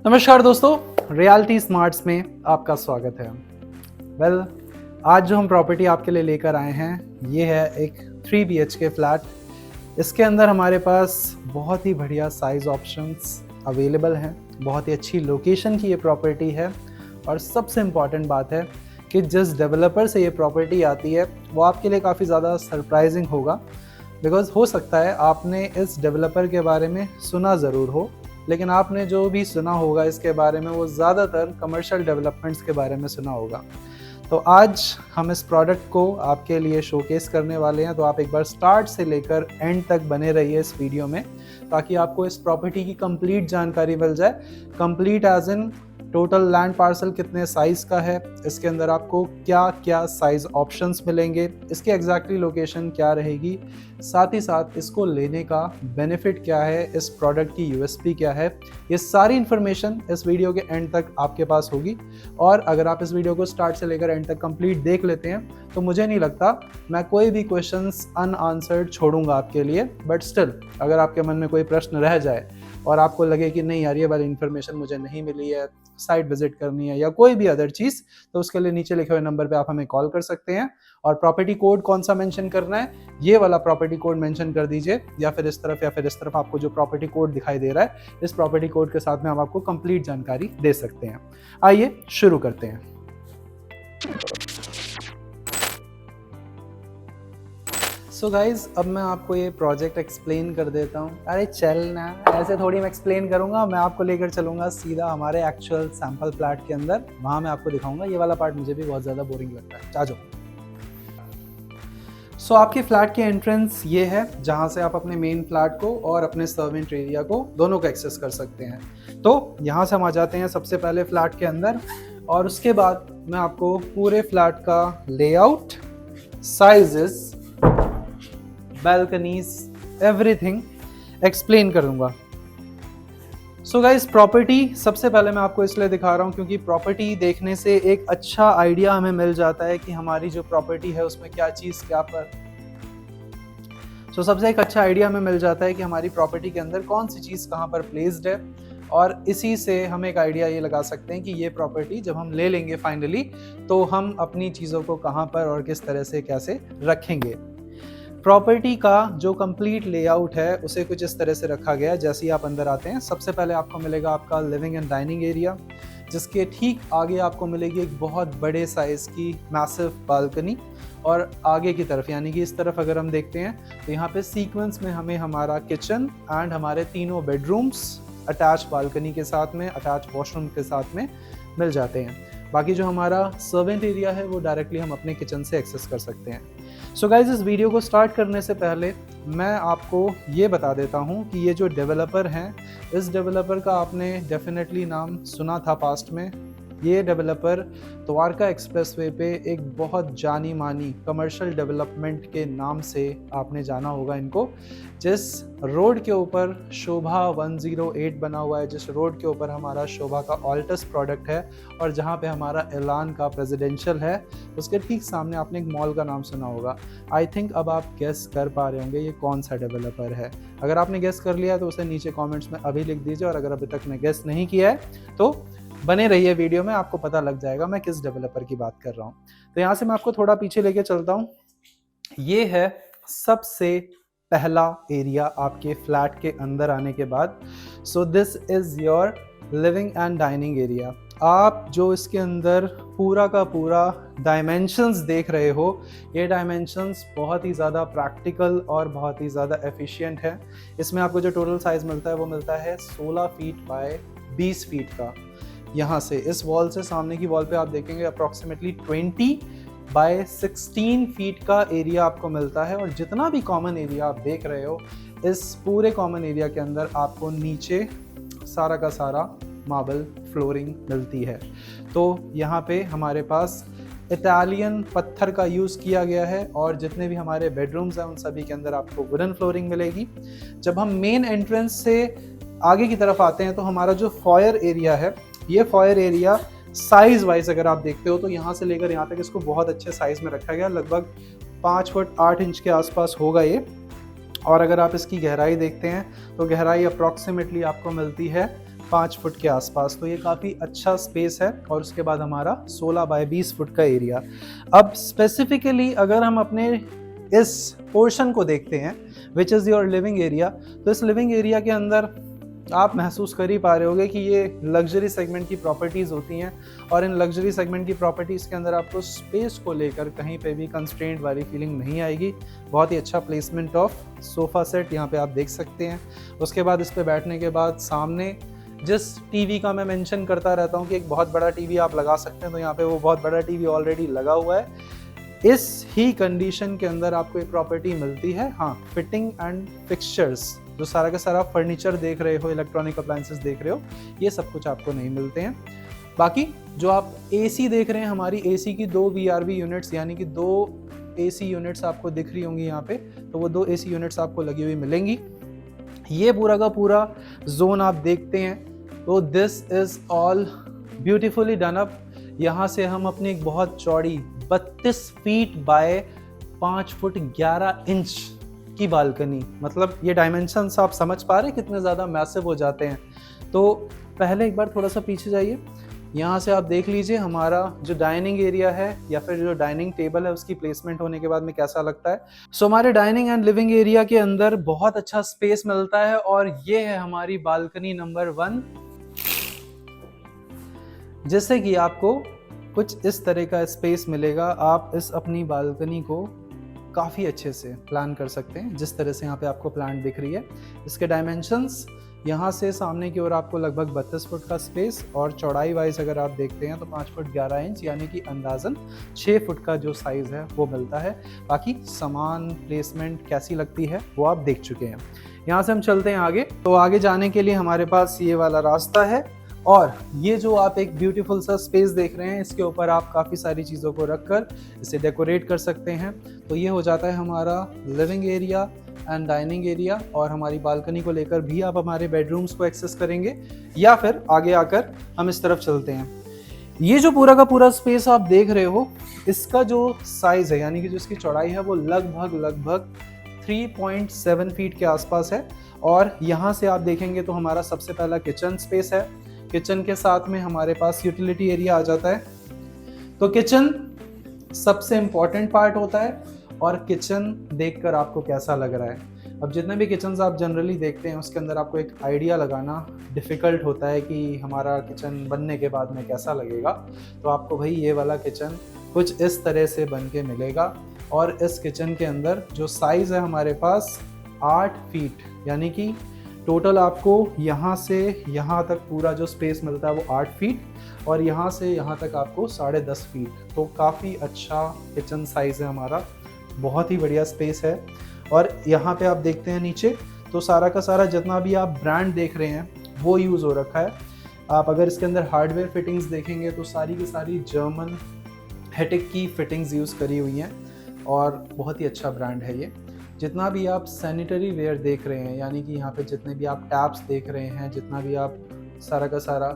नमस्कार दोस्तों, reality smarts में आपका स्वागत है। वेल, आज जो हम प्रॉपर्टी आपके लिए लेकर आए हैं ये है एक 3 BHK फ्लैट। इसके अंदर हमारे पास बहुत ही बढ़िया साइज़ ऑप्शंस अवेलेबल हैं, बहुत ही अच्छी लोकेशन की ये प्रॉपर्टी है और सबसे इम्पॉर्टेंट बात है कि जिस डेवलपर से ये प्रॉपर्टी आती है वो आपके लिए काफ़ी ज़्यादा सरप्राइजिंग होगा। बिकॉज़ हो सकता है आपने इस डेवलपर के बारे में सुना ज़रूर हो, लेकिन आपने जो भी सुना होगा इसके बारे में वो ज़्यादातर कमर्शियल डेवलपमेंट्स के बारे में सुना होगा। तो आज हम इस प्रोडक्ट को आपके लिए शोकेस करने वाले हैं, तो आप एक बार स्टार्ट से लेकर एंड तक बने रहिए इस वीडियो में, ताकि आपको इस प्रॉपर्टी की कंप्लीट जानकारी मिल जाए। Complete as in total land parcel कितने साइज़ का है, इसके अंदर आपको क्या क्या साइज़ ऑप्शंस मिलेंगे, इसकी एग्जैक्टली लोकेशन क्या रहेगी, साथ ही साथ इसको लेने का बेनिफिट क्या है, इस प्रोडक्ट की यूएसपी क्या है, ये सारी इन्फॉर्मेशन इस वीडियो के एंड तक आपके पास होगी। और अगर आप इस वीडियो को स्टार्ट से लेकर एंड तक कंप्लीट देख लेते हैं तो मुझे नहीं लगता मैं कोई भी क्वेश्चंस अनआंसर्ड छोड़ूंगा आपके लिए। बट स्टिल अगर आपके मन में कोई प्रश्न रह जाए और आपको लगे कि नहीं यार ये वाली इन्फॉर्मेशन मुझे नहीं मिली है, साइट विजिट करनी है या कोई भी अदर चीज़, तो उसके लिए नीचे लिखे हुए नंबर पे आप हमें कॉल कर सकते हैं। और प्रॉपर्टी कोड कौन सा मेंशन करना है, ये वाला प्रॉपर्टी कोड मेंशन कर दीजिए, या फिर इस तरफ आपको जो प्रॉपर्टी कोड दिखाई दे रहा है, इस प्रॉपर्टी कोड के साथ में हम आपको कंप्लीट जानकारी दे सकते हैं। आइए शुरू करते हैं। सो गाइज, अब मैं आपको ये प्रोजेक्ट एक्सप्लेन कर देता हूँ। अरे चल ना, ऐसे थोड़ी मैं एक्सप्लेन करूँगा, मैं आपको लेकर चलूँगा सीधा हमारे एक्चुअल सैंपल प्लॉट के अंदर, वहाँ मैं आपको दिखाऊँगा। ये वाला पार्ट मुझे भी बहुत ज़्यादा बोरिंग लगता है, आ जाओ। सो आपके फ्लैट की एंट्रेंस ये है, जहाँ से आप अपने मेन फ्लैट को और अपने सर्वेंट एरिया को दोनों को एक्सेस कर सकते हैं। तो यहाँ से हम आ जाते हैं सबसे पहले फ्लैट के अंदर, और उसके बाद मैं आपको पूरे फ्लैट का layout, sizes, balconies, everything explain करूंगा। सो गाइस, प्रॉपर्टी सबसे पहले मैं आपको इसलिए दिखा रहा हूं क्योंकि प्रॉपर्टी देखने से एक अच्छा आइडिया हमें मिल जाता है कि हमारी जो प्रॉपर्टी है उसमें क्या चीज़ क्या पर। सबसे एक अच्छा आइडिया हमें मिल जाता है कि हमारी प्रॉपर्टी के अंदर कौन सी चीज़ कहाँ पर प्लेस्ड है, और इसी से हम एक आइडिया ये लगा सकते हैं कि ये प्रॉपर्टी जब हम ले लेंगे फाइनली, तो हम अपनी चीज़ों को कहाँ पर और किस तरह से कैसे रखेंगे। प्रॉपर्टी का जो कंप्लीट लेआउट है उसे कुछ इस तरह से रखा गया है। जैसे ही आप अंदर आते हैं, सबसे पहले आपको मिलेगा आपका लिविंग एंड डाइनिंग एरिया, जिसके ठीक आगे आपको मिलेगी एक बहुत बड़े साइज़ की मैसिव बालकनी। और आगे की तरफ यानी कि इस तरफ अगर हम देखते हैं तो यहाँ पे सीक्वेंस में हमें हमारा किचन एंड हमारे तीनों बेडरूम्स अटैच बालकनी के साथ में, अटैच वॉशरूम के साथ में मिल जाते हैं। बाकी जो हमारा सर्वेंट एरिया है वो डायरेक्टली हम अपने किचन से एक्सेस कर सकते हैं। सो गाइज, इस वीडियो को स्टार्ट करने से पहले मैं आपको ये बता देता हूँ कि ये जो डेवलपर हैं, इस डेवलपर का आपने डेफिनेटली नाम सुना था पास्ट में। ये डेवलपर द्वारका एक्सप्रेसवे पे एक बहुत जानी मानी कमर्शियल डेवलपमेंट के नाम से आपने जाना होगा इनको। जिस रोड के ऊपर शोभा 108 बना हुआ है, जिस रोड के ऊपर हमारा शोभा का ऑल्टस प्रोडक्ट है, और जहाँ पे हमारा एलान का प्रेसिडेंशियल है, उसके ठीक सामने आपने एक मॉल का नाम सुना होगा। आई थिंक अब आप गेस कर पा रहे होंगे ये कौन सा डेवलपर है। अगर आपने गेस कर लिया तो उसे नीचे कॉमेंट्स में अभी लिख दीजिए, और अगर अभी तक ने गेस नहीं किया है तो बने रहिए वीडियो में, आपको पता लग जाएगा मैं किस डेवलपर की बात कर रहा हूँ। तो यहाँ से मैं आपको थोड़ा पीछे लेके चलता हूँ। ये है सबसे पहला एरिया आपके फ्लैट के अंदर आने के बाद। सो this is your living and dining area. आप जो इसके अंदर पूरा का पूरा डायमेंशंस देख रहे हो, ये डायमेंशंस बहुत ही ज़्यादा प्रैक्टिकल और बहुत ही ज़्यादा एफिशिएंट है। इसमें आपको जो टोटल साइज़ मिलता है वो मिलता है 16 फीट बाय 20 फीट का। यहाँ से इस वॉल से सामने की वॉल पे आप देखेंगे अप्रॉक्सीमेटली 20 बाय 16 फीट का एरिया आपको मिलता है। और जितना भी कॉमन एरिया आप देख रहे हो, इस पूरे कॉमन एरिया के अंदर आपको नीचे सारा का सारा मार्बल फ्लोरिंग मिलती है। तो यहाँ पे हमारे पास इटालियन पत्थर का यूज़ किया गया है, और जितने भी हमारे बेडरूम्स हैं उन सभी के अंदर आपको वुडन फ्लोरिंग मिलेगी। जब हम मेन एंट्रेंस से आगे की तरफ आते हैं तो हमारा जो फॉयर एरिया है, ये फॉयर एरिया साइज़ वाइज अगर आप देखते हो तो यहाँ से लेकर यहाँ तक इसको बहुत अच्छे साइज़ में रखा गया, लगभग 5 फुट 8 इंच के आसपास होगा ये। और अगर आप इसकी गहराई देखते हैं तो गहराई अप्रॉक्सीमेटली आपको मिलती है 5 फुट के आसपास, तो ये काफ़ी अच्छा स्पेस है। और उसके बाद हमारा 16 बाय 20 फुट का एरिया। अब स्पेसिफिकली अगर हम अपने इस पोर्शन को देखते हैं which is your living area, तो इस लिविंग एरिया के अंदर आप महसूस कर ही पा रहे होगे कि ये लग्जरी सेगमेंट की प्रॉपर्टीज़ होती हैं। और इन लग्जरी सेगमेंट की प्रॉपर्टीज़ के अंदर आपको स्पेस को लेकर कहीं पे भी कंस्ट्रेंट वाली फीलिंग नहीं आएगी। बहुत ही अच्छा प्लेसमेंट ऑफ सोफ़ा सेट यहाँ पे आप देख सकते हैं। उसके बाद इस पे बैठने के बाद सामने जिस टीवी का मैं मेंशन करता रहता हूँ कि एक बहुत बड़ा टीवी आप लगा सकते हैं, तो यहाँ पे वो बहुत बड़ा टीवी ऑलरेडी लगा हुआ है। इस ही कंडीशन के अंदर आपको एक प्रॉपर्टी मिलती है, हाँ, फिटिंग एंड फिक्सचर्स, जो सारा का सारा फर्नीचर देख रहे हो, इलेक्ट्रॉनिक अप्लायंसेस देख रहे हो, ये सब कुछ आपको नहीं मिलते हैं। बाकी जो आप एसी देख रहे हैं, हमारी एसी की 2 VRV यूनिट्स यानी कि 2 एसी यूनिट्स आपको दिख रही होंगी यहाँ पे, तो वो 2 एसी यूनिट्स आपको लगी हुई मिलेंगी। ये पूरा का पूरा जोन आप देखते हैं, तो this is all beautifully done up. यहाँ से हम अपनी एक बहुत चौड़ी 32 फीट बाय 5 फुट 11 इंच की बालकनी, मतलब ये डायमेंशंस आप समझ पा रहे हैं कितने ज़्यादा मैसिव हो जाते हैं। तो पहले एक बार थोड़ा सा पीछे जाइए, यहाँ से आप देख लीजिए हमारा जो डाइनिंग एरिया है या फिर जो डाइनिंग टेबल है उसकी प्लेसमेंट होने के बाद में कैसा लगता है। सो हमारे डाइनिंग एंड लिविंग एरिया के अंदर बहुत अच्छा स्पेस मिलता है। और ये है हमारी बालकनी नंबर 1, जिससे कि आपको कुछ इस तरह का स्पेस मिलेगा। आप इस अपनी बालकनी को काफ़ी अच्छे से प्लान कर सकते हैं, जिस तरह से यहाँ पे आपको प्लांट दिख रही है। इसके डायमेंशंस यहाँ से सामने की ओर आपको लगभग 32 फुट का स्पेस, और चौड़ाई वाइज अगर आप देखते हैं तो 5 फुट 11 इंच यानी कि अंदाजन 6 फुट का जो साइज़ है वो मिलता है। बाकी सामान प्लेसमेंट कैसी लगती है वो आप देख चुके हैं। यहाँ से हम चलते हैं आगे। तो आगे जाने के लिए हमारे पास ये वाला रास्ता है, और ये जो आप एक ब्यूटीफुल सा स्पेस देख रहे हैं, इसके ऊपर आप काफ़ी सारी चीज़ों को रखकर इसे डेकोरेट कर सकते हैं। तो ये हो जाता है हमारा living area and dining area. और हमारी बालकनी को लेकर भी आप हमारे बेडरूम्स को एक्सेस करेंगे, या फिर आगे आकर हम इस तरफ चलते हैं। ये जो पूरा का पूरा स्पेस आप देख रहे हो, इसका जो साइज़ है यानी कि जो इसकी चौड़ाई है वो लगभग 3.7 फीट के आसपास है। और यहाँ से आप देखेंगे तो हमारा सबसे पहला किचन स्पेस है। किचन के साथ में हमारे पास यूटिलिटी एरिया आ जाता है। तो किचन सबसे इम्पॉर्टेंट पार्ट होता है, और किचन देखकर आपको कैसा लग रहा है। अब जितने भी किचन्स आप जनरली देखते हैं उसके अंदर आपको एक आइडिया लगाना डिफ़िकल्ट होता है कि हमारा किचन बनने के बाद में कैसा लगेगा। तो आपको भाई ये वाला किचन कुछ इस तरह से बन के मिलेगा। और इस किचन के अंदर जो साइज़ है हमारे पास 8 फीट, यानी कि टोटल आपको यहाँ से यहाँ तक पूरा जो स्पेस मिलता है वो 8 फीट, और यहाँ से यहाँ तक आपको 10.5 फीट। तो काफ़ी अच्छा किचन साइज़ है हमारा, बहुत ही बढ़िया स्पेस है। और यहाँ पे आप देखते हैं नीचे, तो सारा का सारा जितना भी आप ब्रांड देख रहे हैं वो यूज़ हो रखा है। आप अगर इसके अंदर हार्डवेयर फिटिंग्स देखेंगे तो सारी की सारी जर्मन हेटिक की फिटिंग्स यूज़ करी हुई हैं, और बहुत ही अच्छा ब्रांड है ये। जितना भी आप सैनिटरी वेयर देख रहे हैं, यानी कि यहाँ पे जितने भी आप टैप्स देख रहे हैं, जितना भी आप सारा का सारा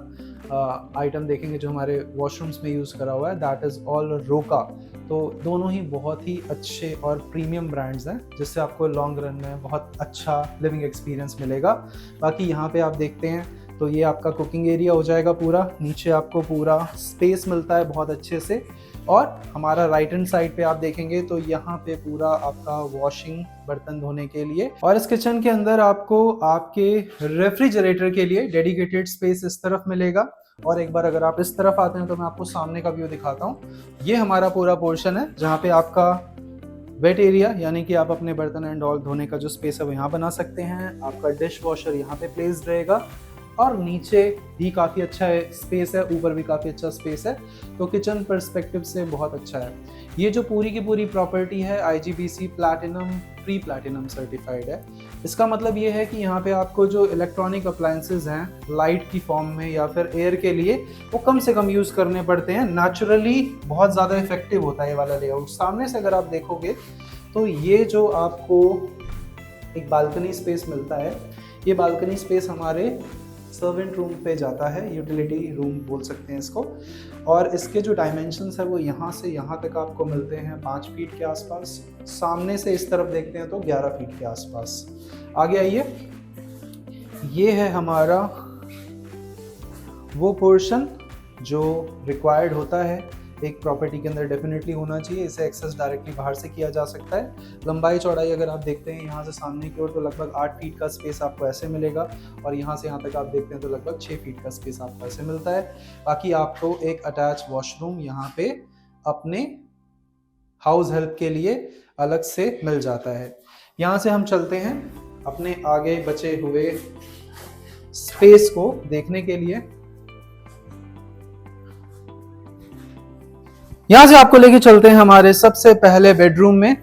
आइटम देखेंगे जो हमारे वॉशरूम्स में यूज़ करा हुआ है, दैट इज़ ऑल रोका। तो दोनों ही बहुत ही अच्छे और प्रीमियम ब्रांड्स हैं, जिससे आपको लॉन्ग रन में बहुत अच्छा लिविंग एक्सपीरियंस मिलेगा। बाकी यहाँ पे आप देखते हैं तो ये आपका कुकिंग एरिया हो जाएगा पूरा। नीचे आपको पूरा स्पेस मिलता है बहुत अच्छे से। और हमारा राइट हैंड साइड पे आप देखेंगे तो यहाँ पे पूरा आपका वॉशिंग बर्तन धोने के लिए, और इस किचन के अंदर आपको आपके रेफ्रिजरेटर के लिए डेडिकेटेड स्पेस इस तरफ मिलेगा। और एक बार अगर आप इस तरफ आते हैं तो मैं आपको सामने का व्यू दिखाता हूँ। ये हमारा पूरा पोर्शन है जहाँ पे आपका वेट एरिया, यानी कि आप अपने बर्तन एंड ऑल धोने का जो स्पेस है वो यहाँ बना सकते हैं। आपका डिश वॉशर यहाँ पे प्लेस्ड रहेगा, और नीचे भी काफ़ी अच्छा है स्पेस है, ऊपर भी काफ़ी अच्छा स्पेस है। तो किचन पर्सपेक्टिव से बहुत अच्छा है। ये जो पूरी की पूरी प्रॉपर्टी है IGBC platinum pre platinum certified है। इसका मतलब ये है कि यहाँ पे आपको जो इलेक्ट्रॉनिक अप्लायंसेस हैं लाइट की फॉर्म में या फिर एयर के लिए, वो कम से कम यूज़ करने पड़ते हैं। नेचुरली बहुत ज़्यादा इफेक्टिव होता है ये वाला लेआउट। सामने से अगर आप देखोगे तो ये जो आपको एक बालकनी स्पेस मिलता है, ये बालकनी स्पेस हमारे सर्वेंट रूम पे जाता है, यूटिलिटी रूम बोल सकते हैं इसको। और इसके जो डायमेंशंस है वो यहाँ से यहाँ तक आपको मिलते हैं 5 फीट के आसपास। सामने से इस तरफ देखते हैं तो 11 फीट के आसपास। आगे आइए, ये है हमारा वो पोर्शन जो रिक्वायर्ड होता है एक प्रॉपर्टी के अंदर डेफिनेटली होना चाहिए। इसे एक्सेस डायरेक्टली बाहर से किया जा सकता है। लंबाई चौड़ाई अगर आप देखते हैं यहाँ से सामने की ओर तो लगभग 8 फीट का स्पेस आपको ऐसे मिलेगा, और यहाँ से यहाँ तक आप देखते हैं तो लगभग 6 फीट का स्पेस आपको ऐसे मिलता है। बाकी आपको एक अटैच वॉशरूम यहाँ पे अपने हाउस हेल्प के लिए अलग से मिल जाता है। यहाँ से हम चलते हैं अपने आगे बचे हुए स्पेस को देखने के लिए। यहां से आपको लेके चलते हैं हमारे सबसे पहले बेडरूम में।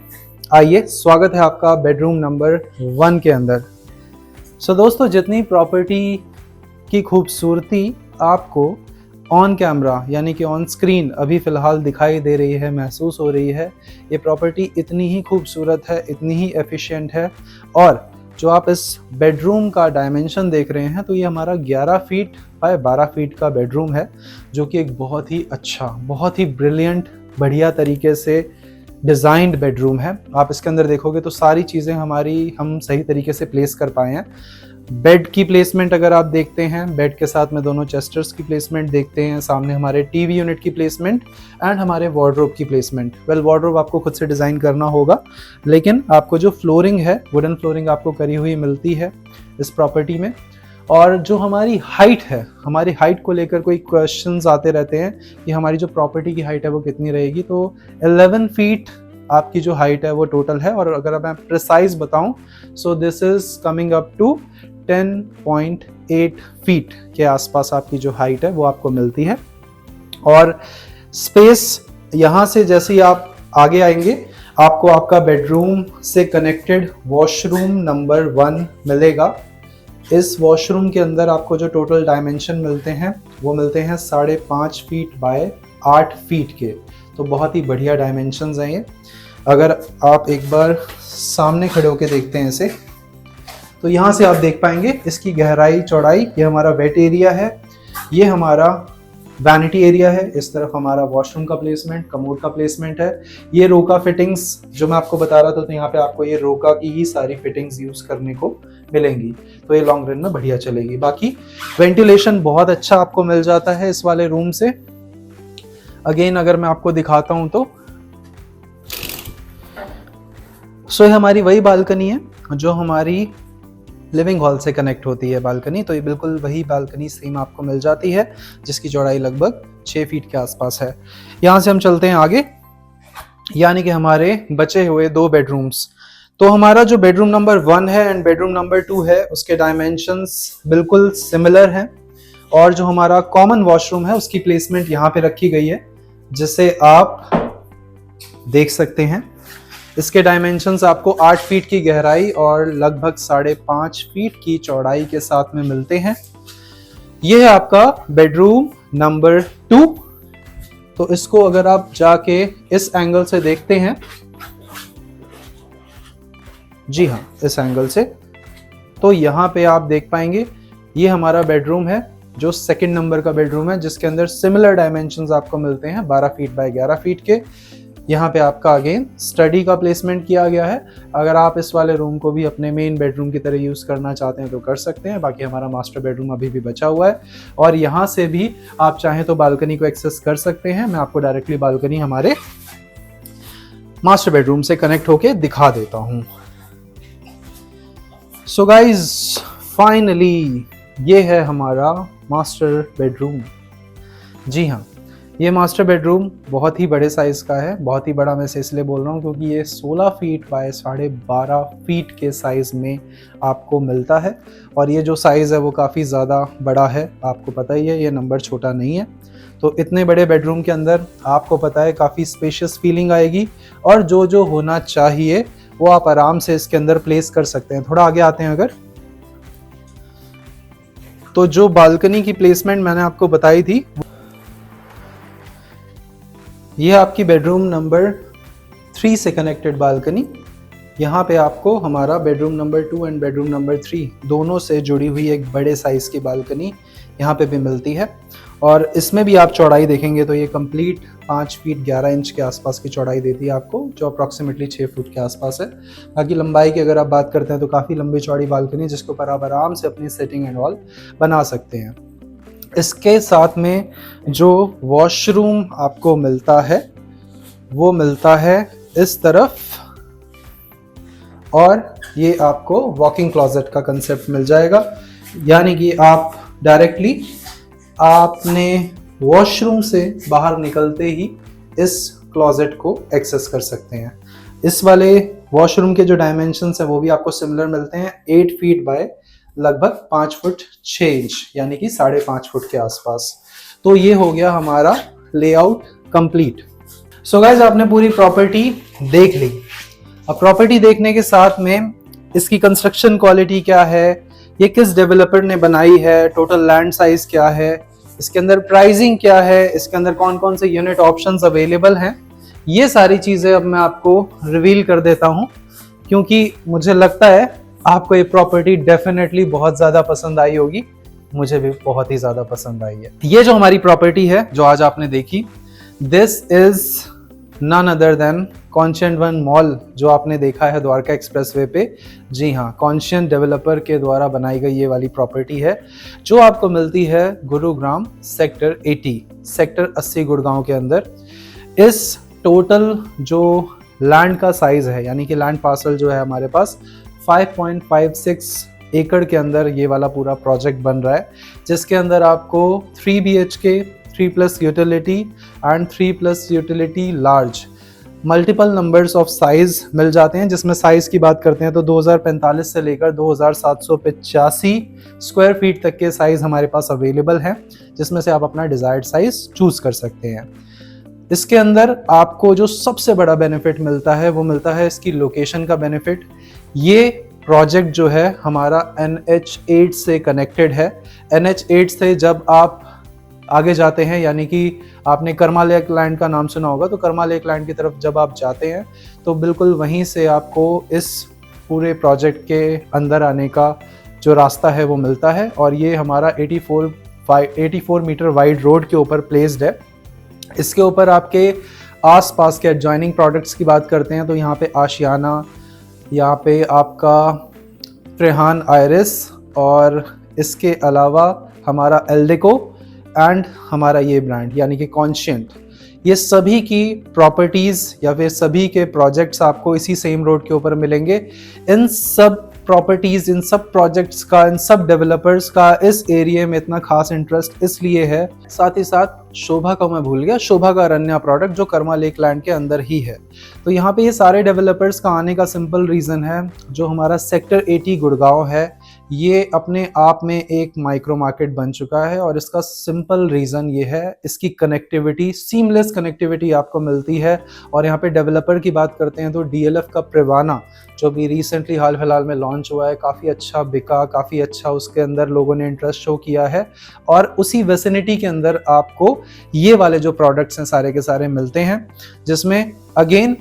आइए, स्वागत है आपका बेडरूम नंबर 1 के अंदर। दोस्तों, जितनी प्रॉपर्टी की खूबसूरती आपको ऑन कैमरा यानी कि ऑन स्क्रीन अभी फ़िलहाल दिखाई दे रही है, महसूस हो रही है, ये प्रॉपर्टी इतनी ही खूबसूरत है, इतनी ही एफिशिएंट है। और जो आप इस बेडरूम का डायमेंशन देख रहे हैं तो ये हमारा 11 फीट बाय 12 फीट का बेडरूम है, जो कि एक बहुत ही अच्छा, बहुत ही ब्रिलियंट, बढ़िया तरीके से डिज़ाइंड बेडरूम है। आप इसके अंदर देखोगे तो सारी चीज़ें हम सही तरीके से प्लेस कर पाए हैं। बेड की प्लेसमेंट अगर आप देखते हैं, बेड के साथ में दोनों चेस्टर्स की प्लेसमेंट देखते हैं, सामने हमारे टीवी यूनिट की प्लेसमेंट एंड हमारे वार्डरोब की प्लेसमेंट। वार्डरोब आपको खुद से डिज़ाइन करना होगा, लेकिन आपको जो फ्लोरिंग है, वुडन फ्लोरिंग आपको करी हुई मिलती है इस प्रॉपर्टी में। और जो हमारी हाइट है, हमारी हाइट को लेकर कोई क्वेश्चंस आते रहते हैं कि हमारी जो प्रॉपर्टी की हाइट है वो कितनी रहेगी, तो 11 फीट आपकी जो हाइट है वो टोटल है। और अगर मैं प्रिसाइज बताऊं, so this is coming up to 10.8 feet के आसपास आपकी जो हाइट है वो आपको मिलती है। और स्पेस यहाँ से जैसे ही आप आगे आएंगे, आपको आपका बेडरूम से कनेक्टेड वॉशरूम नंबर 1 मिलेगा। इस वॉशरूम के अंदर आपको जो टोटल डायमेंशन मिलते हैं वो मिलते हैं 5.5 फीट बाय 8 फीट के। तो बहुत ही बढ़िया डायमेंशंस हैं ये। अगर आप एक बार सामने खड़े होकर देखते हैं इसे, तो यहाँ से आप देख पाएंगे इसकी गहराई चौड़ाई। ये हमारा वेट एरिया है, ये हमारा वैनिटी एरिया है, इस तरफ हमारा वॉशरूम का प्लेसमेंट, कमोड का प्लेसमेंट है। ये रोका फिटिंग्स जो मैं आपको बता रहा था, तो यहाँ पे आपको ये रोका की ही सारी फिटिंग्स यूज करने को मिलेंगी, तो ये लॉन्ग रन में बढ़िया चलेगी। बाकी वेंटिलेशन बहुत अच्छा आपको मिल जाता है इस वाले रूम से। अगेन अगर मैं आपको दिखाता हूं तो ये हमारी वही बालकनी है जो हमारी लिविंग हॉल से कनेक्ट होती है बालकनी। तो ये बिल्कुल वही बालकनी सेम आपको मिल जाती है, जिसकी चौड़ाई लगभग 6 फीट के आसपास है। यहाँ से हम चलते हैं आगे, यानी कि हमारे बचे हुए 2 बेडरूम्स। तो हमारा जो बेडरूम नंबर 1 है एंड बेडरूम नंबर 2 है, उसके डायमेंशंस बिल्कुल सिमिलर हैं। और जो हमारा कॉमन वॉशरूम है उसकी प्लेसमेंट यहाँ पे रखी गई है, जिसे आप देख सकते हैं। इसके डायमेंशंस आपको 8 फीट की गहराई और लगभग 5.5 फीट की चौड़ाई के साथ में मिलते हैं। यह है आपका बेडरूम नंबर 2। तो इसको अगर आप जाके इस एंगल से देखते हैं, जी हाँ, इस एंगल से, तो यहाँ पे आप देख पाएंगे ये हमारा बेडरूम है, जो 2nd नंबर का बेडरूम है, जिसके अंदर सिमिलर डायमेंशंस आपको मिलते हैं 12 फीट बाय 11 फीट के। यहाँ पे आपका अगेन स्टडी का प्लेसमेंट किया गया है। अगर आप इस वाले रूम को भी अपने मेन बेडरूम की तरह यूज़ करना चाहते हैं तो कर सकते हैं। बाकी हमारा मास्टर बेडरूम अभी भी बचा हुआ है, और यहाँ से भी आप चाहें तो बालकनी को एक्सेस कर सकते हैं। मैं आपको डायरेक्टली बालकनी हमारे मास्टर बेडरूम से कनेक्ट होके दिखा देता हूँ। सो गाइज, फाइनली ये है हमारा मास्टर बेडरूम। जी हाँ, ये मास्टर बेडरूम बहुत ही बड़े साइज़ का है। बहुत ही बड़ा मैं इसलिए बोल रहा हूँ क्योंकि ये 16 फीट बाय 12.5 फीट के साइज़ में आपको मिलता है। और ये जो साइज़ है वो काफ़ी ज़्यादा बड़ा है, आपको पता ही है, ये नंबर छोटा नहीं है। तो इतने बड़े बेडरूम के अंदर आपको पता है काफ़ी स्पेशियस फीलिंग आएगी, और जो होना चाहिए वो आप आराम से इसके अंदर प्लेस कर सकते हैं। थोड़ा आगे आते हैं अगर, तो जो बालकनी की प्लेसमेंट मैंने आपको बताई थी, यह आपकी बेडरूम नंबर 3 से कनेक्टेड बालकनी। यहाँ पे आपको हमारा bedroom number 2 and bedroom number 3 दोनों से जुड़ी हुई एक बड़े साइज़ की बालकनी यहाँ पे भी मिलती है। और इसमें भी आप चौड़ाई देखेंगे तो ये कंप्लीट 5 फीट 11 इंच के आसपास की चौड़ाई देती है आपको, जो अप्रॉक्सीमेटली 6 फुट के आसपास है। बाकी लंबाई की अगर आप बात करते हैं तो काफ़ी लंबी चौड़ी बालकनी, जिसके ऊपर आप आराम से अपनी सेटिंग एंड ऑल बना सकते हैं। इसके साथ में जो वॉशरूम आपको मिलता है वो मिलता है इस तरफ, और ये आपको वॉकिंग क्लोजेट का कंसेप्ट मिल जाएगा, यानी कि आप डायरेक्टली आपने वॉशरूम से बाहर निकलते ही इस क्लोजेट को एक्सेस कर सकते हैं। इस वाले वॉशरूम के जो डायमेंशंस हैं वो भी आपको सिमिलर मिलते हैं, 8 फीट बाय लगभग 5 फुट 6 इंच, यानी कि 5.5 फुट के आसपास। तो ये हो गया हमारा लेआउट कंप्लीट। सो गाइस, आपने पूरी प्रॉपर्टी देख ली। अब प्रॉपर्टी देखने के साथ में इसकी कंस्ट्रक्शन क्वालिटी क्या है, ये किस डेवलपर ने बनाई है, टोटल लैंड साइज क्या है, इसके अंदर प्राइसिंग क्या है, इसके अंदर कौन कौन से यूनिट ऑप्शंस अवेलेबल हैं, ये सारी चीज़ें अब मैं आपको रिवील कर देता हूँ, क्योंकि मुझे लगता है आपको ये प्रॉपर्टी डेफिनेटली बहुत ज़्यादा पसंद आई होगी। मुझे भी बहुत ही ज़्यादा पसंद आई है। ये जो हमारी प्रॉपर्टी है जो आज आपने देखी, this is none other than Conscient One mall, जो आपने देखा है द्वारका एक्सप्रेसवे पे। जी हाँ, कॉन्शियंट डेवलपर के द्वारा बनाई गई ये वाली प्रॉपर्टी है, जो आपको मिलती है गुरुग्राम सेक्टर 80 गुड़गांव के अंदर। इस टोटल जो लैंड का साइज है, यानी कि लैंड पार्सल जो है हमारे पास 5.56 एकड़ के अंदर ये वाला पूरा प्रोजेक्ट बन रहा है, जिसके अंदर आपको 3 BHK, 3+ utility and 3+ utility large multiple numbers of size मिल जाते हैं। जिसमें साइज की बात करते हैं तो 2045 से लेकर 2785 स्क्वायर फीट तक के साइज हमारे पास अवेलेबल हैं, जिसमें से आप अपना डिजायर्ड साइज चूज कर सकते हैं। इसके अंदर आपको जो सबसे बड़ा बेनिफिट मिलता है वो मिलता है इसकी लोकेशन का बेनिफिट। ये प्रोजेक्ट जो है हमारा NH8 से कनेक्टेड है। NH8 से जब आप आगे जाते हैं, यानी कि आपने कर्मा लेक लैंड का नाम सुना होगा, तो कर्मा लेक लैंड की तरफ जब आप जाते हैं तो बिल्कुल वहीं से आपको इस पूरे प्रोजेक्ट के अंदर आने का जो रास्ता है वो मिलता है। और ये हमारा 84 मीटर वाइड रोड के ऊपर प्लेस्ड है। इसके ऊपर आपके आसपास के एडजॉइनिंग प्रोडक्ट्स की बात करते हैं तो यहाँ पे आशियाना, यहाँ पे आपका फ्रेहान आयरिस, और इसके अलावा हमारा एल्डेको एंड हमारा ये ब्रांड यानी कि कॉन्शियंट, ये सभी की प्रॉपर्टीज़ या फिर सभी के प्रोजेक्ट्स आपको इसी सेम रोड के ऊपर मिलेंगे। इन सब प्रॉपर्टीज़, इन सब प्रोजेक्ट्स का, इन सब डेवलपर्स का इस एरिया में इतना खास इंटरेस्ट इसलिए है। साथ ही साथ शोभा का मैं भूल गया, शोभा का अरण्या प्रोडक्ट जो कर्मा लेक लैंड के अंदर ही है। तो यहाँ पे ये सारे डेवलपर्स का आने का सिंपल रीज़न है, जो हमारा सेक्टर 80 गुड़गांव है ये अपने आप में एक माइक्रो मार्केट बन चुका है। और इसका सिंपल रीज़न ये है, इसकी कनेक्टिविटी, सीमलेस कनेक्टिविटी आपको मिलती है। और यहाँ पे डेवलपर की बात करते हैं तो DLF का प्रेवाना, जो भी रिसेंटली हाल फिलहाल में लॉन्च हुआ है, काफ़ी अच्छा बिका, काफ़ी अच्छा उसके अंदर लोगों ने इंटरेस्ट शो किया है। और उसी वेसिनिटी के अंदर आपको ये वाले जो प्रोडक्ट्स हैं सारे के सारे मिलते हैं, जिसमें अगेन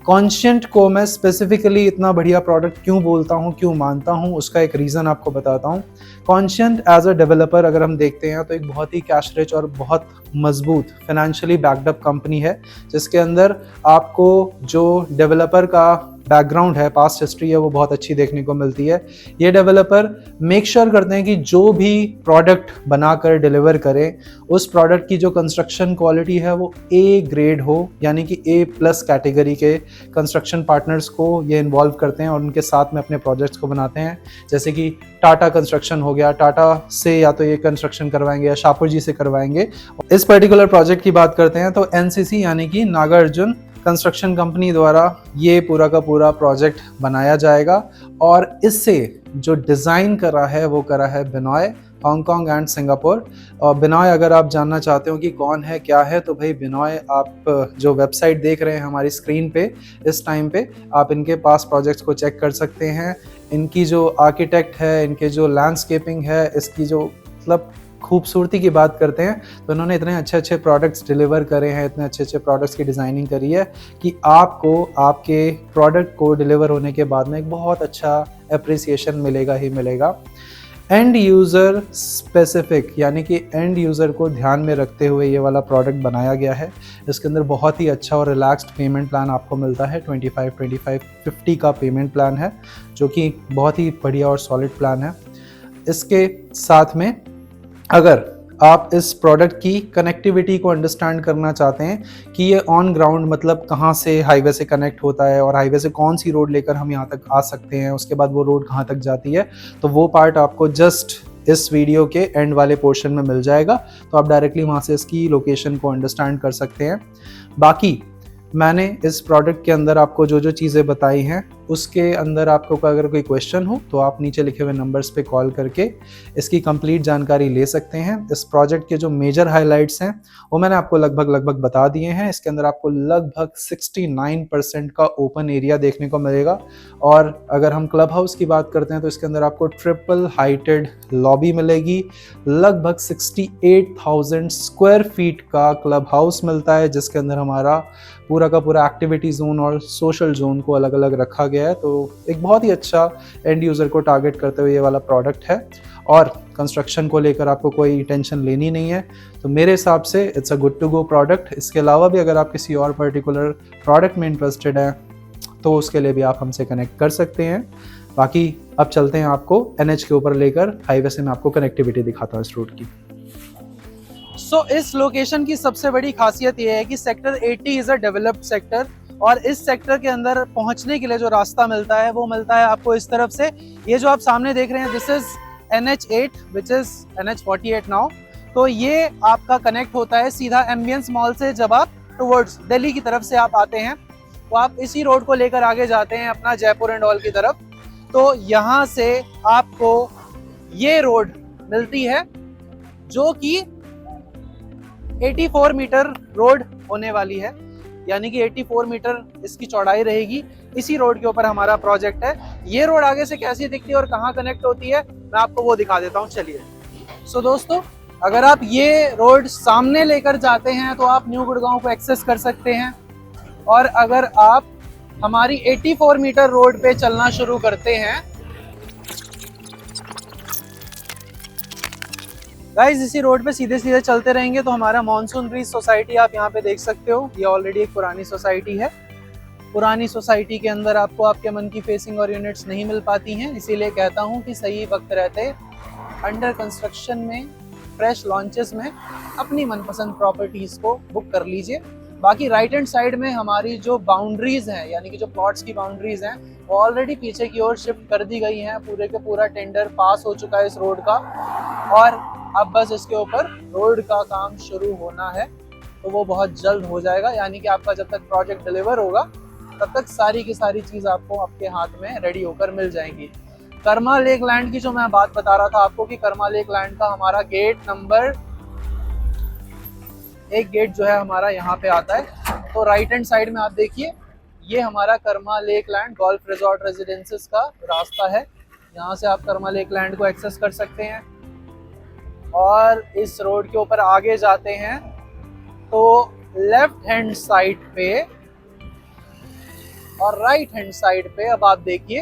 कॉन्शियंट को मैं स्पेसिफिकली इतना बढ़िया प्रोडक्ट क्यों बोलता हूँ, क्यों मानता हूँ, उसका एक रीज़न आपको बताता हूँ। कॉन्शियंट एज अ डेवलपर अगर हम देखते हैं तो एक बहुत ही कैश रिच और बहुत मजबूत फाइनेंशियली बैक्ड अप कंपनी है, जिसके अंदर आपको जो डेवलपर का बैकग्राउंड है, पास्ट हिस्ट्री है, वो बहुत अच्छी देखने को मिलती है। ये डेवलपर मेक श्योर करते हैं कि जो भी प्रोडक्ट बनाकर डिलीवर करें, उस प्रोडक्ट की जो कंस्ट्रक्शन क्वालिटी है वो A ग्रेड हो, यानी कि A+ कैटेगरी के कंस्ट्रक्शन पार्टनर्स को ये इन्वॉल्व करते हैं और उनके साथ में अपने प्रोजेक्ट्स को बनाते हैं। जैसे कि टाटा कंस्ट्रक्शन हो गया, टाटा से या तो ये कंस्ट्रक्शन करवाएंगे या शाहपुर जी से करवाएंगे। इस पर्टिकुलर प्रोजेक्ट की बात करते हैं तो NCC यानी कि नागार्जुन कंस्ट्रक्शन कंपनी द्वारा ये पूरा का पूरा प्रोजेक्ट बनाया जाएगा। और इससे जो डिज़ाइन करा है वो करा है बिनॉय, हांगकांग एंड सिंगापुर। और बिनॉय अगर आप जानना चाहते हो कि कौन है क्या है, तो भाई बिनॉय आप जो वेबसाइट देख रहे हैं हमारी स्क्रीन पे इस टाइम पे, आप इनके पास प्रोजेक्ट्स को चेक कर सकते हैं। इनकी जो आर्किटेक्ट है, इनके जो लैंडस्केपिंग है, इसकी जो मतलब खूबसूरती की बात करते हैं तो इन्होंने इतने अच्छे अच्छे प्रोडक्ट्स डिलीवर करे हैं, इतने अच्छे अच्छे प्रोडक्ट्स की डिज़ाइनिंग करी है कि आपको आपके प्रोडक्ट को डिलीवर होने के बाद में एक बहुत अच्छा अप्रिसिएशन मिलेगा ही मिलेगा। एंड यूज़र स्पेसिफिक, यानी कि एंड यूज़र को ध्यान में रखते हुए ये वाला प्रोडक्ट बनाया गया है। इसके अंदर बहुत ही अच्छा और रिलैक्स्ड पेमेंट प्लान आपको मिलता है। 25-25-50 का पेमेंट प्लान है, जो कि बहुत ही बढ़िया और सॉलिड प्लान है। इसके साथ में अगर आप इस प्रोडक्ट की कनेक्टिविटी को अंडरस्टैंड करना चाहते हैं कि ये ऑन ग्राउंड मतलब कहाँ से हाईवे से कनेक्ट होता है और हाईवे से कौन सी रोड लेकर हम यहाँ तक आ सकते हैं, उसके बाद वो रोड कहाँ तक जाती है, तो वो पार्ट आपको जस्ट इस वीडियो के एंड वाले पोर्शन में मिल जाएगा। तो आप डायरेक्टली वहाँ से इसकी लोकेशन को अंडरस्टैंड कर सकते हैं। बाकी मैंने इस प्रोडक्ट के अंदर आपको जो जो चीज़ें बताई हैं उसके अंदर आपको अगर कोई क्वेश्चन हो तो आप नीचे लिखे हुए नंबर्स पे कॉल करके इसकी कंप्लीट जानकारी ले सकते हैं। इस प्रोजेक्ट के जो मेजर हाइलाइट्स हैं वो मैंने आपको लगभग बता दिए हैं। इसके अंदर आपको लगभग 69% का ओपन एरिया देखने को मिलेगा और अगर हम क्लब हाउस की बात करते हैं तो इसके अंदर आपको ट्रिपल हाइटेड लॉबी मिलेगी। लगभग 68,000 स्क्वायर फीट का क्लब हाउस मिलता है जिसके अंदर हमारा पूरा का पूरा एक्टिविटी जोन और सोशल जोन को अलग अलग रखा गया है। तो एक बहुत ही अच्छा एंड यूज़र को टारगेट करते हुए ये वाला प्रोडक्ट है और कंस्ट्रक्शन को लेकर आपको कोई टेंशन लेनी नहीं है। तो मेरे हिसाब से it's a good to go product. इसके अलावा भी अगर आप किसी और पर्टिकुलर प्रोडक्ट में इंटरेस्टेड हैं तो उसके लिए भी आप हमसे कनेक्ट कर सकते हैं। बाकी अब चलते हैं आपको NH के ऊपर लेकर, हाईवे से मैं आपको कनेक्टिविटी दिखाता हूँ इस रूट की। इस लोकेशन की सबसे बड़ी खासियत यह है कि sector 80 is a developed sector और इस सेक्टर के अंदर पहुंचने के लिए जो रास्ता मिलता है वो मिलता है आपको इस तरफ से। ये जो आप सामने देख रहे हैं this is NH8 which is NH48 now. तो ये आपका कनेक्ट होता है सीधा एम्बियंस मॉल से। जब आप टुवर्ड्स दिल्ली की तरफ से आप आते हैं तो आप इसी रोड को लेकर आगे जाते हैं अपना जयपुर एंड ऑल की तरफ। तो यहाँ से आपको ये रोड मिलती है जो कि 84 मीटर रोड होने वाली है, यानी कि 84 मीटर इसकी चौड़ाई रहेगी। इसी रोड के ऊपर हमारा प्रोजेक्ट है। ये रोड आगे से कैसी दिखती है और कहाँ कनेक्ट होती है मैं आपको वो दिखा देता हूँ, चलिए। दोस्तों अगर आप ये रोड सामने लेकर जाते हैं तो आप न्यू गुड़गांव को एक्सेस कर सकते हैं और अगर आप हमारी 84 मीटर रोड पे चलना शुरू करते हैं गाइस, इसी रोड पे सीधे सीधे चलते रहेंगे तो हमारा मॉनसून ब्रीज सोसाइटी आप यहाँ पे देख सकते हो। ये ऑलरेडी एक पुरानी सोसाइटी है। पुरानी सोसाइटी के अंदर आपको आपके मन की फेसिंग और यूनिट्स नहीं मिल पाती हैं, इसीलिए कहता हूँ कि सही वक्त रहते अंडर कंस्ट्रक्शन में फ्रेश लॉन्चेस में अपनी मनपसंद प्रॉपर्टीज को बुक कर लीजिए। बाकी राइट हैंड साइड में हमारी जो बाउंड्रीज हैं, यानी कि जो प्लॉट्स की बाउंड्रीज हैं, वो ऑलरेडी पीछे की ओर शिफ्ट कर दी गई हैं। पूरे के पूरा टेंडर पास हो चुका है इस रोड का और अब बस इसके ऊपर रोड का काम शुरू होना है। तो वो बहुत जल्द हो जाएगा, यानी कि आपका जब तक प्रोजेक्ट डिलीवर होगा तब तक सारी की सारी चीज़ आपको आपके हाथ में रेडी होकर मिल जाएंगी। कर्मा लेक लैंड की जो मैं बात बता रहा था आपको कि कर्मा लेक लैंड का हमारा गेट नंबर एक गेट जो है हमारा यहाँ पे आता है। तो राइट हैंड साइड में आप देखिए ये हमारा Karma lake land golf resort residences का रास्ता है। यहाँ से आप कर्मा लेक लैंड को एक्सेस कर सकते हैं और इस रोड के ऊपर आगे जाते हैं तो लेफ्ट हैंड साइड पे और राइट हैंड साइड पे अब आप देखिए,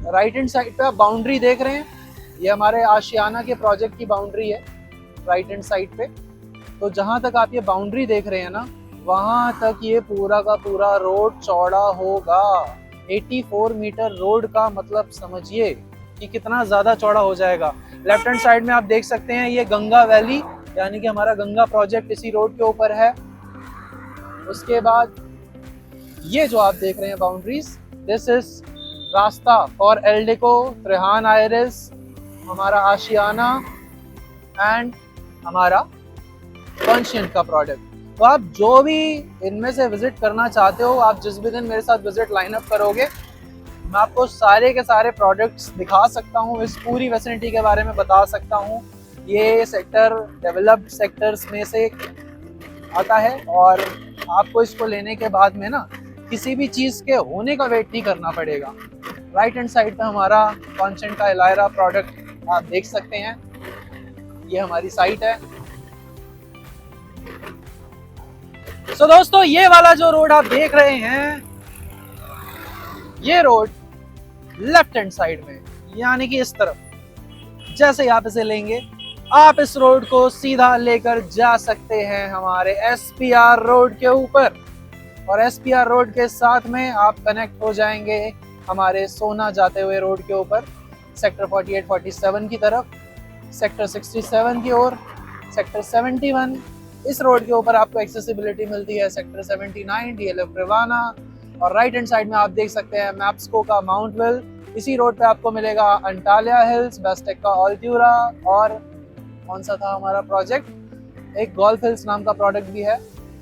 राइट हैंड साइड पे आप बाउंड्री देख रहे हैं, ये हमारे आशियाना के प्रोजेक्ट की बाउंड्री है राइट हैंड साइड पे। तो जहां तक आप ये बाउंड्री देख रहे हैं ना, वहां तक ये पूरा का पूरा रोड चौड़ा होगा। 84 मीटर रोड का मतलब समझिए कि कितना ज्यादा चौड़ा हो जाएगा। लेफ्ट हैंड साइड में आप देख सकते हैं ये गंगा वैली, यानी कि हमारा गंगा प्रोजेक्ट इसी रोड के ऊपर है। उसके बाद ये जो आप देख रहे हैं बाउंड्रीज, दिस इज रास्ता फॉर एल्डेको, त्रेहान आयरिस, हमारा आशियाना एंड हमारा कॉन्शियंट का प्रोडक्ट। तो आप जो भी इनमें से विजिट करना चाहते हो, आप जिस भी दिन मेरे साथ विजिट लाइन अप करोगे, मैं आपको सारे के सारे प्रोडक्ट्स दिखा सकता हूँ, इस पूरी वेसिनिटी के बारे में बता सकता हूँ। ये सेक्टर डेवलप्ड सेक्टर्स में से आता है और आपको इसको लेने के बाद में ना किसी भी चीज़ के होने का वेट नहीं करना पड़ेगा। राइट हैंड साइड पे हमारा कॉन्शियंट का एलायरा प्रोडक्ट आप देख सकते हैं, ये हमारी साइट है। दोस्तों ये वाला जो रोड आप देख रहे हैं, ये रोड लेफ्ट हैंड साइड में, यानी कि इस तरफ जैसे आप इसे लेंगे आप इस रोड को सीधा लेकर जा सकते हैं हमारे SPR रोड के ऊपर और SPR रोड के साथ में आप कनेक्ट हो जाएंगे हमारे सोना जाते हुए रोड के ऊपर सेक्टर 48-47 की तरफ। सेक्टर 67 की ओर, सेक्टर 71, इस रोड के ऊपर आपको एक्सेसिबिलिटी मिलती है सेक्टर 79 DLF रिवाना, और राइट हैंड साइड में आप देख सकते हैं मैप्सको का माउंट वेल। इसी रोड पे आपको मिलेगा अंटालिया हिल्स, बेस्टेक का ऑल्ट्यूरा, और कौन सा था हमारा प्रोजेक्ट, एक गोल्फ हिल्स नाम का प्रोडक्ट भी है,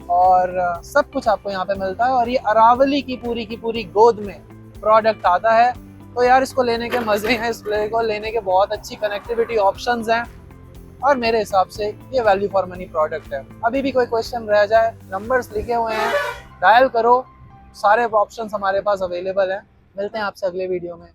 और सब कुछ आपको यहाँ पे मिलता है। और ये अरावली की पूरी गोद में प्रोडक्ट आता है। तो यार इसको लेने के मजे हैं, इसको लेने के बहुत अच्छी कनेक्टिविटी ऑप्शंस हैं, और मेरे हिसाब से ये वैल्यू फॉर मनी प्रोडक्ट है। अभी भी कोई क्वेश्चन रह जाए, नंबर्स लिखे हुए हैं, डायल करो, सारे ऑप्शंस हमारे पास अवेलेबल हैं। मिलते हैं आपसे अगले वीडियो में।